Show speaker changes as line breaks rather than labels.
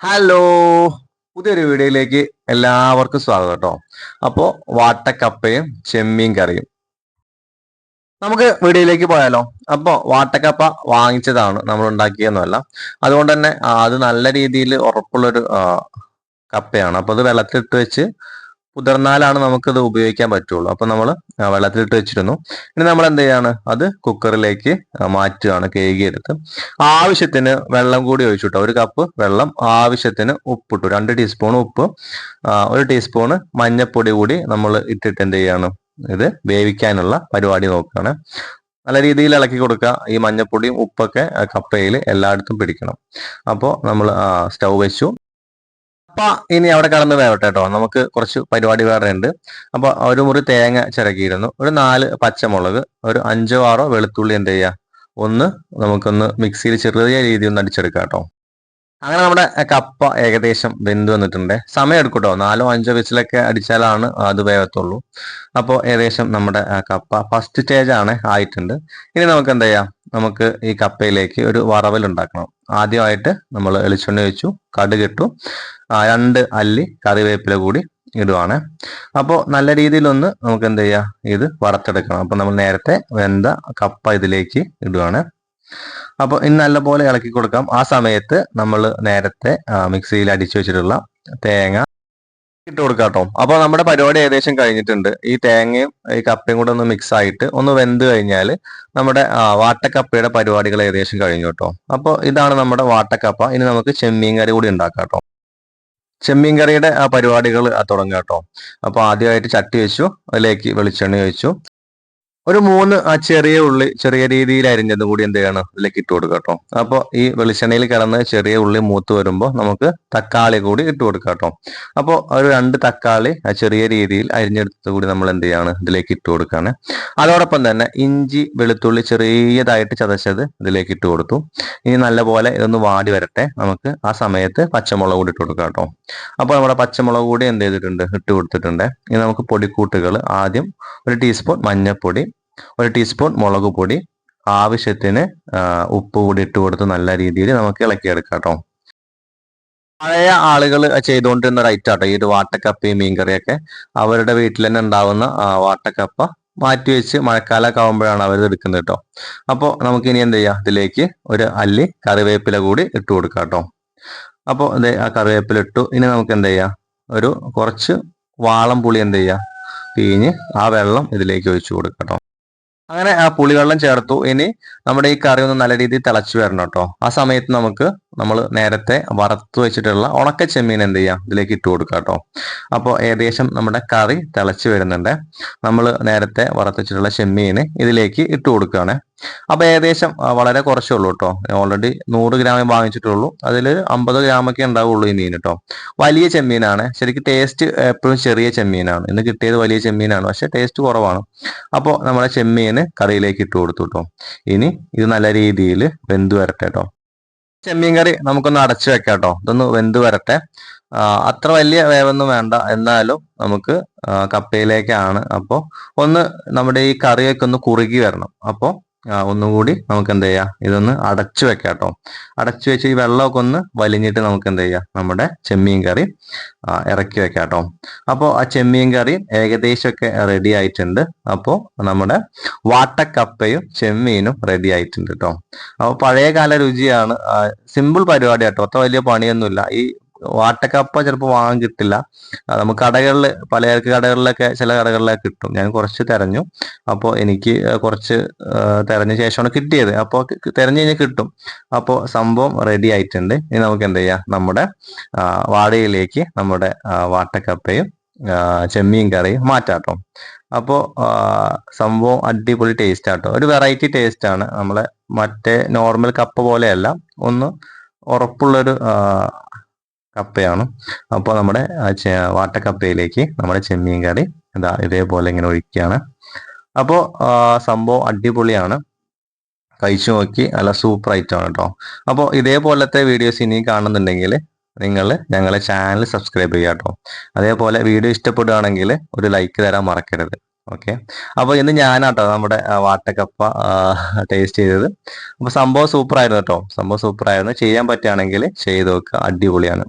Hello, പുതിയൊരു വീഡിയോയിലേക്ക് എല്ലാവർക്കും സ്വാഗതം കേട്ടോ. അപ്പോൾ വാട്ടക്കപ്പയും ചെമ്മീൻ കറിയും നമുക്ക് വീഡിയോയിലേക്ക് പോയാലോ. അപ്പോൾ വാട്ടക്കപ്പ വാങ്ങിച്ചതാണ്, നമ്മൾ ഉണ്ടാക്കിയെന്നല്ല. അതുകൊണ്ട് തന്നെ അത് നല്ല രീതിയിൽ ഉറപ്പുള്ളൊരു കപ്പയാണ്. അപ്പോൾ അത് വെള്ളത്തിലിട്ട് വെച്ച് കുതിർന്നാലാണ് നമുക്കത് ഉപയോഗിക്കാൻ പറ്റുള്ളൂ. അപ്പൊ നമ്മൾ വെള്ളത്തിലിട്ട് വെച്ചിരുന്നു. ഇനി നമ്മൾ എന്ത് ചെയ്യാണ്, അത് കുക്കറിലേക്ക് മാറ്റുകയാണ്, കഴുകിയെടുത്ത്. ആവശ്യത്തിന് വെള്ളം കൂടി ഒഴിച്ചു കേട്ടോ. ഒരു കപ്പ് വെള്ളം, ആവശ്യത്തിന് ഉപ്പിട്ടു, 2 ടീസ്പൂൺ ഉപ്പ്, 1 ടീസ്പൂണ് മഞ്ഞപ്പൊടി കൂടി നമ്മൾ ഇട്ടിട്ട് എന്ത് ചെയ്യാണ്, ഇത് വേവിക്കാനുള്ള പരിപാടി നോക്കുകയാണ്. നല്ല രീതിയിൽ ഇളക്കി കൊടുക്കുക. ഈ മഞ്ഞപ്പൊടിയും ഉപ്പൊക്കെ കപ്പയിൽ എല്ലായിടത്തും പിടിക്കണം. അപ്പോൾ നമ്മൾ സ്റ്റൗ വെച്ചു. അപ്പൊ ഇനി അവിടെ കടന്ന് വേവട്ടെ കേട്ടോ. നമുക്ക് കുറച്ച് പരിപാടി വേറെ ഉണ്ട്. അപ്പൊ ഒരു മുറി തേങ്ങ ചിരകിയിരുന്നു, ഒരു 4 പച്ചമുളക്, ഒരു 5-6 വെളുത്തുള്ളി എന്ത് ചെയ്യുക, ഒന്ന് നമുക്കൊന്ന് മിക്സിയിൽ ചെറിയ രീതിയിൽ ഒന്ന് അടിച്ചെടുക്കാം കേട്ടോ. അങ്ങനെ നമ്മുടെ കപ്പ ഏകദേശം വെന്ത് വന്നിട്ടുണ്ട്. സമയം എടുക്കും കേട്ടോ, 4-5 വിസിലൊക്കെ അടിച്ചാലാണ് അത് വേവത്തുള്ളൂ. അപ്പോൾ ഏകദേശം നമ്മുടെ കപ്പ ഫസ്റ്റ് സ്റ്റേജ് ആണ്, ആയിട്ടുണ്ട്. ഇനി നമുക്ക് എന്താ ചെയ്യാം, നമുക്ക് ഈ കപ്പയിലേക്ക് ഒരു വറവൽ ഉണ്ടാക്കണം. ആദ്യമായിട്ട് നമ്മൾ വെളിച്ചെണ്ണ വെച്ചു, കടുകിട്ടു, 2 അല്ലി കറിവേപ്പില കൂടി ഇടുവാണ്. അപ്പോൾ നല്ല രീതിയിലൊന്ന് നമുക്ക് എന്ത് ചെയ്യാം, ഇത് വറുത്തെടുക്കണം. അപ്പോൾ നമ്മൾ നേരത്തെ വെന്ത കപ്പ ഇതിലേക്ക് ഇടുവാണ്. അപ്പോൾ ഇനി നല്ലപോലെ ഇളക്കി കൊടുക്കാം. ആ സമയത്ത് നമ്മൾ നേരത്തെ മിക്സിയിൽ അടിച്ചു വെച്ചിട്ടുള്ള തേങ്ങ ഇട്ട് കൊടുക്കാം കേട്ടോ. അപ്പോൾ നമ്മുടെ പരിപാടി ഏകദേശം കഴിഞ്ഞിട്ടുണ്ട്. ഈ തേങ്ങയും ഈ കപ്പയും കൂടെ ഒന്ന് മിക്സ് ആയിട്ട് ഒന്ന് വെന്ത് കഴിഞ്ഞാൽ നമ്മുടെ വാട്ടക്കപ്പയുടെ പരിപാടികൾ ഏകദേശം കഴിഞ്ഞു കേട്ടോ. അപ്പോൾ ഇതാണ് നമ്മുടെ വാട്ടക്കപ്പ. ഇനി നമുക്ക് ചെമ്മീൻ കറി കൂടി ഉണ്ടാക്കാം കേട്ടോ. ചെമ്മീൻ കറിയുടെ പരിപാടികൾ തുടങ്ങാം കേട്ടോ. അപ്പോൾ ആദ്യമായിട്ട് ചട്ടി വെച്ചു, അതിലേക്ക് വെളിച്ചെണ്ണ ഒഴിച്ചു, ഒരു 3 ചെറിയ ഉള്ളി ചെറിയ രീതിയിൽ അരിഞ്ഞതും കൂടി എന്ത് ചെയ്യണം, ഇതിലേക്ക് ഇട്ട് കൊടുക്കുക കേട്ടോ. അപ്പോൾ ഈ വെളിച്ചെണ്ണയിൽ കിടന്ന് ചെറിയ ഉള്ളി മൂത്ത് വരുമ്പോൾ നമുക്ക് തക്കാളി കൂടി ഇട്ട് കൊടുക്കുക കേട്ടോ. അപ്പോൾ ഒരു 2 തക്കാളി ചെറിയ രീതിയിൽ അരിഞ്ഞെടുത്തത് കൂടി നമ്മൾ എന്ത് ചെയ്യാണ്, ഇതിലേക്ക് ഇട്ട് കൊടുക്കുകയാണ്. അതോടൊപ്പം തന്നെ ഇഞ്ചി വെളുത്തുള്ളി ചെറിയതായിട്ട് ചതച്ചത് ഇതിലേക്ക് ഇട്ട് കൊടുത്തു. ഇനി നല്ലപോലെ ഇതൊന്ന് വാടി വരട്ടെ. നമുക്ക് ആ സമയത്ത് പച്ചമുളക് കൂടി ഇട്ട് കൊടുക്കാം കേട്ടോ. അപ്പോൾ നമ്മുടെ പച്ചമുളക് കൂടി എന്ത് ചെയ്തിട്ടുണ്ട്, ഇട്ട് കൊടുത്തിട്ടുണ്ട്. ഇനി നമുക്ക് പൊടിക്കൂട്ടുകൾ ആദ്യം 1 ടീസ്പൂൺ മഞ്ഞൾപ്പൊടി, 1 ടീസ്പൂൺ മുളക് പൊടി, ആവശ്യത്തിന് ഉപ്പ് കൂടി ഇട്ട് കൊടുത്ത് നല്ല രീതിയിൽ നമുക്ക് ഇളക്കിയെടുക്കാം കേട്ടോ. പഴയ ആളുകൾ ചെയ്തുകൊണ്ടിരുന്ന ഒരു ഐറ്റം ആട്ടോ ഈ ഒരു വാട്ടക്കപ്പയും മീൻകറിയൊക്കെ. അവരുടെ വീട്ടിൽ തന്നെ ഉണ്ടാവുന്ന വാട്ടക്കപ്പ മാറ്റി വെച്ച് മഴക്കാലമൊക്കെ ആകുമ്പോഴാണ് അവർ എടുക്കുന്നത് കേട്ടോ. അപ്പോൾ നമുക്ക് ഇനി എന്ത് ചെയ്യാം, ഇതിലേക്ക് ഒരു അല്ലി കറിവേപ്പില കൂടി ഇട്ട് കൊടുക്കാം കേട്ടോ. അപ്പോൾ ഇത് ആ കറിവേപ്പില ഇട്ടു. ഇനി നമുക്ക് എന്ത് ചെയ്യാം, ഒരു കുറച്ച് വാളം പുളി എന്ത് ചെയ്യാം, പിഴിഞ്ഞ് ആ വെള്ളം ഇതിലേക്ക് ഒഴിച്ചു കൊടുക്കാം കേട്ടോ. അങ്ങനെ ആ പുളിവെള്ളം ചേർത്തു. ഇനി നമ്മുടെ ഈ കറി ഒന്ന് നല്ല രീതിയിൽ തിളച്ചു വരണം കേട്ടോ. ആ സമയത്ത് നമുക്ക് നമ്മൾ നേരത്തെ വറുത്ത് വെച്ചിട്ടുള്ള ഉണക്ക ചെമ്മീൻ എന്ത് ചെയ്യാം, ഇതിലേക്ക് ഇട്ട് കൊടുക്കാം കേട്ടോ. അപ്പോൾ ഏകദേശം നമ്മുടെ കറി തിളച്ചു വരുന്നുണ്ട്. നമ്മൾ നേരത്തെ വറുത്ത് വെച്ചിട്ടുള്ള ചെമ്മീന് ഇതിലേക്ക് ഇട്ട് കൊടുക്കുകയാണ്. അപ്പോൾ ഏകദേശം വളരെ കുറച്ചേ ഉള്ളൂ കേട്ടോ. ഓൾറെഡി 100 ഗ്രാമേ വാങ്ങിച്ചിട്ടുള്ളൂ. അതിൽ 50 ഗ്രാമൊക്കെ ഉണ്ടാവുള്ളൂ ഈ മീൻ കേട്ടോ. വലിയ ചെമ്മീനാണ്. ശരിക്കും ടേസ്റ്റ് എപ്പോഴും ചെറിയ ചെമ്മീനാണ്. ഇന്ന് കിട്ടിയത് വലിയ ചെമ്മീനാണ്, പക്ഷെ ടേസ്റ്റ് കുറവാണ്. അപ്പോൾ നമ്മുടെ ചെമ്മീന് കറിയിലേക്ക് ഇട്ട് കൊടുത്തു കേട്ടോ. ഇനി ഇത് നല്ല രീതിയിൽ വെന്ത് വരട്ടെ കേട്ടോ. ചെമ്മീൻ കറി നമുക്കൊന്ന് അടച്ചു വെക്കാം കേട്ടോ. ഇതൊന്ന് വെന്ത് വരട്ടെ. അത്ര വലിയ വേവൊന്നും വേണ്ട, എന്നാലും നമുക്ക് കപ്പയിലേക്കാണ്. അപ്പോൾ ഒന്ന് നമ്മുടെ ഈ കറിയൊക്കെ ഒന്ന് കുറുകി വരണം. അപ്പോൾ ഒന്നുകൂടി നമുക്ക് എന്ത് ചെയ്യാം, ഇതൊന്ന് അടച്ചു വെക്കാം കേട്ടോ. അടച്ചു വെച്ച് ഈ വെള്ളമൊക്കെ ഒന്ന് വലിഞ്ഞിട്ട് നമുക്ക് എന്ത് ചെയ്യാം, നമ്മുടെ ചെമ്മീൻ കറി ഇറക്കി വെക്കാം കേട്ടോ. അപ്പോൾ ആ ചെമ്മീൻ കറി ഏകദേശമൊക്കെ റെഡി ആയിട്ടുണ്ട്. അപ്പോൾ നമ്മുടെ വാട്ടക്കപ്പയും ചെമ്മീനും റെഡി ആയിട്ടുണ്ട് കേട്ടോ. അപ്പോൾ പഴയകാല രുചിയാണ്. സിമ്പിൾ പരിപാടി കേട്ടോ, അത്ര വലിയ പണിയൊന്നുമില്ല. ഈ വാട്ടക്കപ്പ ചിലപ്പോൾ വാങ്ങാൻ കിട്ടില്ല. നമുക്ക് കടകളിൽ, പലചരക്ക് കടകളിലൊക്കെ, ചില കടകളിലൊക്കെ കിട്ടും. ഞാൻ കുറച്ച് തിരഞ്ഞു. അപ്പോൾ എനിക്ക് കുറച്ച് തിരഞ്ഞ ശേഷമാണ് കിട്ടിയത്. അപ്പോൾ തിരഞ്ഞു കഴിഞ്ഞാൽ കിട്ടും. അപ്പോൾ സംഭവം റെഡി ആയിട്ടുണ്ട്. ഇനി നമുക്ക് എന്ത് ചെയ്യാം, നമ്മുടെ വാഴയിലേക്ക് നമ്മുടെ വാട്ടക്കപ്പയും ചെമ്മീൻ കറിയും മാറ്റാട്ടോ. അപ്പോൾ സംഭവം അടിപൊളി ടേസ്റ്റ് ആട്ടോ. ഒരു വെറൈറ്റി ടേസ്റ്റ് ആണ്. നമ്മളെ മറ്റേ നോർമൽ കപ്പ പോലെയല്ല, ഒന്ന് ഉറപ്പുള്ളൊരു കപ്പയാണ്. അപ്പോൾ നമ്മുടെ വാട്ടക്കപ്പയിലേക്ക് നമ്മുടെ ചെമ്മീൻ കറി എന്താ ഇതേപോലെ ഇങ്ങനെ ഒഴിക്കുകയാണ്. അപ്പോൾ സംഭവം അടിപൊളിയാണ്. കഴിച്ചു നോക്കി, നല്ല സൂപ്പർ ഐറ്റമാണ് കേട്ടോ. അപ്പോൾ ഇതേപോലത്തെ വീഡിയോസ് ഇനി കാണുന്നുണ്ടെങ്കിൽ നിങ്ങൾ ഞങ്ങളെ ചാനൽ സബ്സ്ക്രൈബ് ചെയ്യുക കേട്ടോ. അതേപോലെ വീഡിയോ ഇഷ്ടപ്പെടുകയാണെങ്കിൽ ഒരു ലൈക്ക് തരാൻ മറക്കരുത്. ഓക്കെ. അപ്പൊ ഇന്ന് ഞാനാട്ടോ നമ്മുടെ വാട്ടക്കപ്പ ടേസ്റ്റ് ചെയ്തത്. അപ്പൊ സംഭവം സൂപ്പർ ആയിരുന്നു കേട്ടോ. സംഭവം സൂപ്പർ ആയിരുന്നു. ചെയ്യാൻ പറ്റുകയാണെങ്കിൽ ചെയ്ത് നോക്കുക, അടിപൊളിയാണ്.